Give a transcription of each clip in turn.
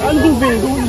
Anh đi về thôi.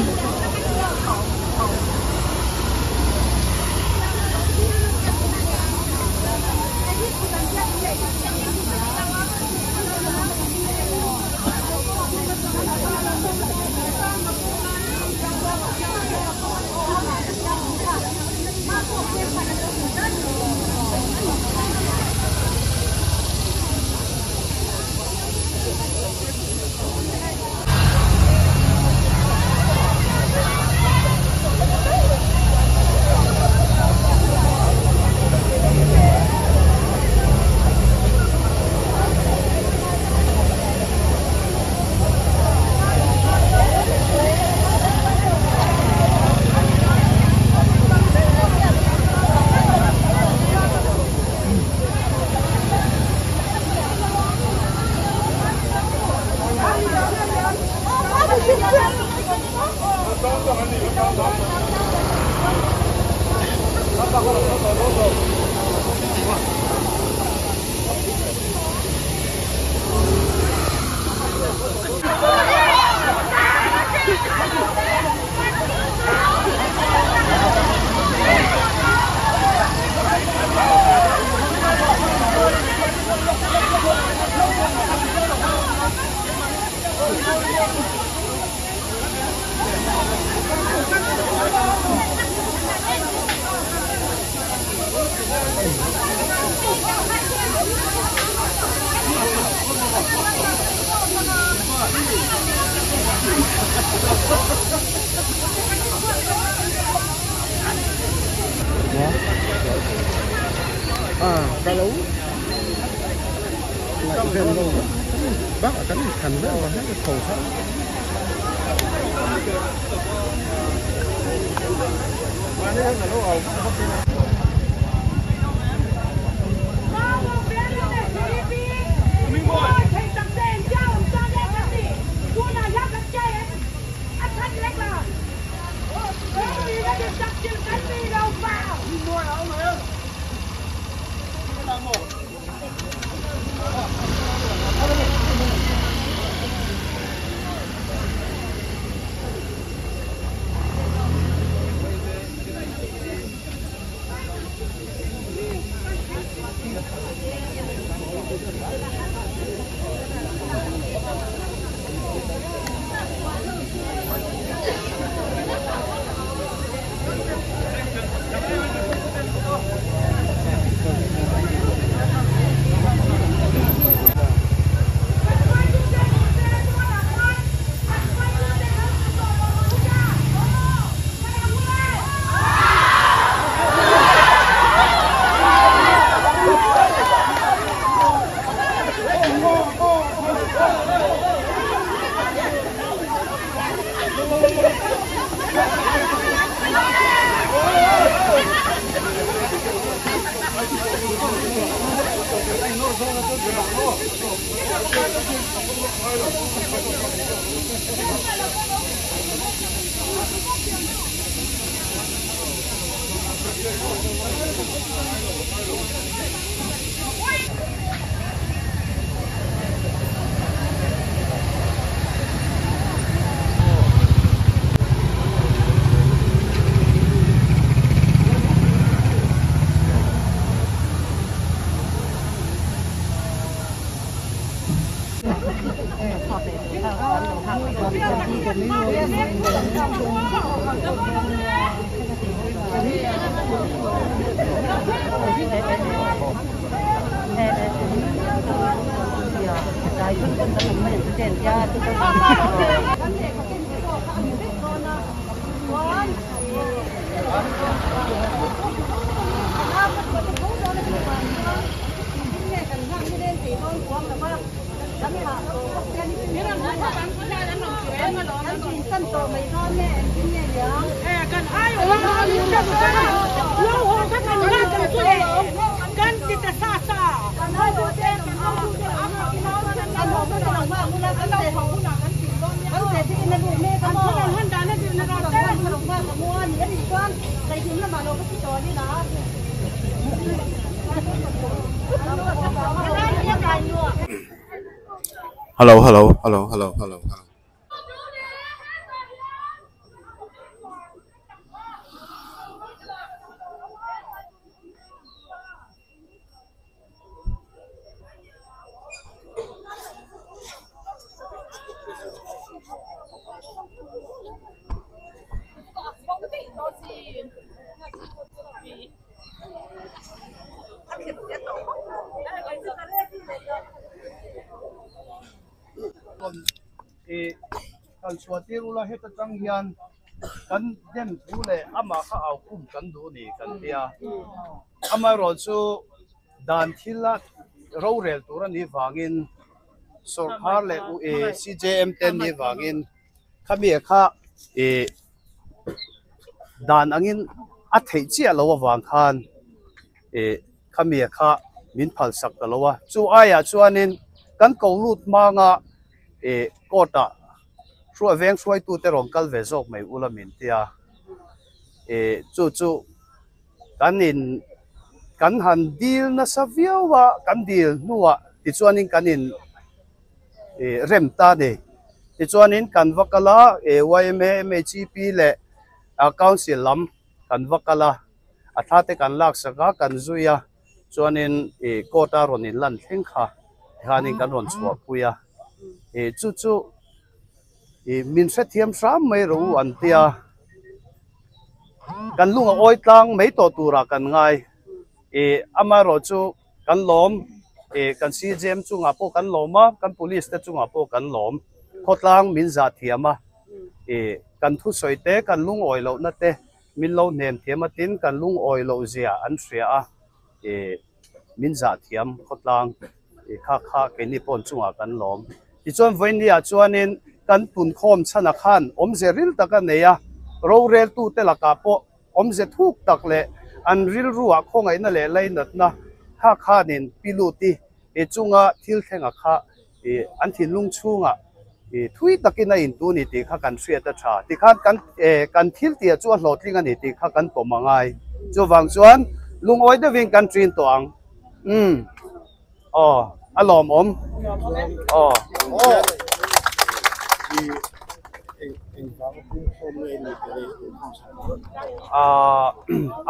Cá lú lại thêm luôn bác ở cánh thành rất là hết cái khổ sắc. Hello. Kan suati rula heta tang hian kan dem thu le ama kha au kum kan du ni kan tia ama ro chu dan thila ro rel tur ni wangin sarkar le u CJM ten ni wangin khami kha dan angin a thei chi lo wang khan khami kha min phal sak lo wa chu aya chuanin kan ko lut ma nga kota Sua veng suai tu te rong kal ve zok mai ulamin tia chu kan han deal na saviawa kan deal nuwa ti chuanin kanin rem ta de ti chuanin kan vakala YMA MHP le council lam kan vakala athate kan lak saka kan zuya chuanin kota ronin lan thleng kha hanin kan ron chuak puya chu min se thiam sam mai ro an tia kan lunga oi tlang mai to tura kan ngai ama ro chu kan lom kan CJM chunga po kan loma kan police te chunga po kan lom khotlang min za thiama kan thu soite kan lung oi lo na te min lo nem thiama tin kan lung oi lo zia an thria a min za thiam khotlang kha ke ni pon chunga kan lom ti chon voinia chuanin kan pun khom chana khan omze ril taka neya ro rel tu te laka po omze thuk tak le an ril ruwa khongai na le lainat na kha nin piluti chunga thil thenga kha an thin lung chunga thui takina in tu ni ti kha kan thria ta tha ti khan kan thil tia chu hlotling ani ti kha kan pomangai chu wang chuan lungoi de wing kan trin to ang alom om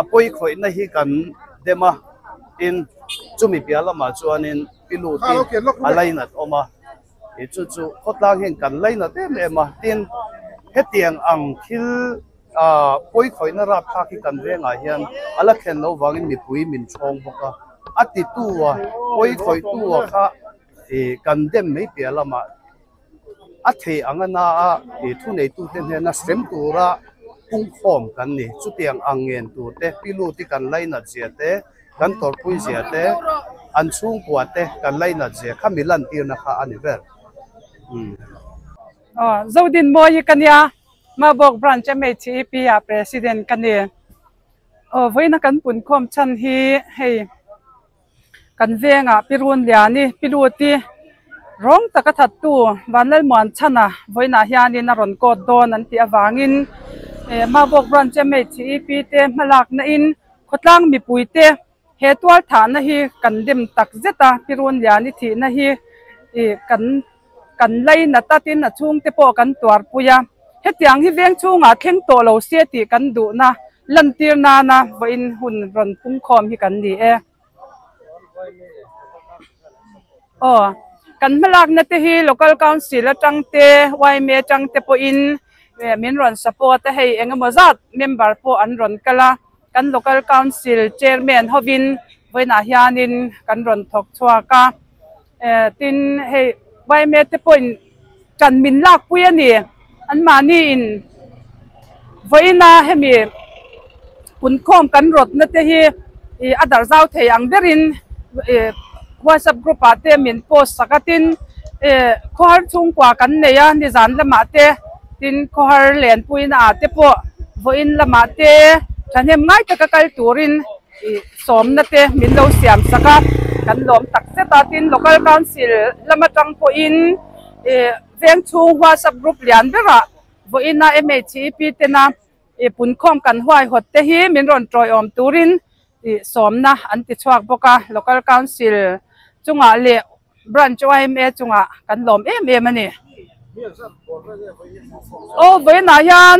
apoi khoi na hi kan dema in chumi piala ma chuanin pilu ti alainat oma chu khotlang hen kan laina te le ma tin hetiang ang thil poi khoi na rap kha ki kan renga hian ala khen lo wangin mi pui min chong boka ati tuwa poi khoi tuwa kha kan dem mai piala ma athe angana thu nei tu ten na sem tura kung khom kan ni chutiang angen tu te pilu ti kan laina chia te kan tor pui chia te an chung kwa te kan laina chia khamilan tir na kha ani ver zodin moi kania ma bok branch MHP ya president kani voina kan pun khom chan hi hei kan venga pirun liani piluti rong takathat tu vanal muan chana voina hianin a ron kot don an ti awangin ma bok branch me chi pi te malak na in khotlang mi puite he twal tha na hi kan dim tak zeta pirun liani thi na hi kan lei na tatin na chung te po kan tuar puya hetiang hi veng chunga kheng to lo se ti kan du na lantir na voin hun ron pung khom hi kan ni e kan malak na te hi local council atang te wai me atang te po in min ron support hei engamazat member po an ron kala kan local council chairman hovin voina hianin kan ron thok chua ka tin hei wai me te po in kan min lak puya ni an mani in voina hemi pun khom kan rot na te hi adar zau thei ang berin WhatsApp group ate min post sakatin khohar chung kwa kan neya ni zan lama te tin khohar len puina ate po voin lama te thanem ngai ta kakal turin som na te min lo siam saka kan lom tak se ta tin local council lama tang po in veng chung WhatsApp group lian bera voina MHP te na pun khom kan huai hot te hi min ron troi om turin som na an ti chuak boka local council chunga le branch YMA chunga kan lom em ani voina yan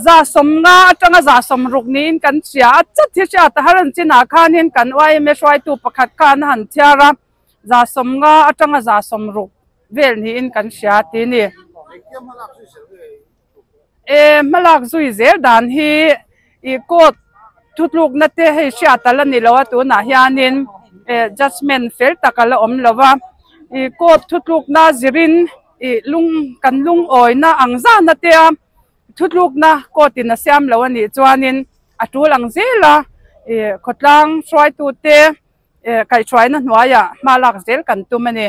za somnga atanga za somruknin kan sia chat thi cha ta haran china khanin kan YMA swai tu pakhat kan han thiara za somnga atanga za somruk vel ni in kan sia ti ni malak zui zer dan hi kot thutluk na te hei sia tala ni lawa tu na hianin judgment fel takala om lawa kot thutluk na zirin lung oi na angza na te thutluk na kotin na siam lawa ni chuanin atul ang zela khotlang swai tu te kai swai na hnuaya malak zel kan tu mani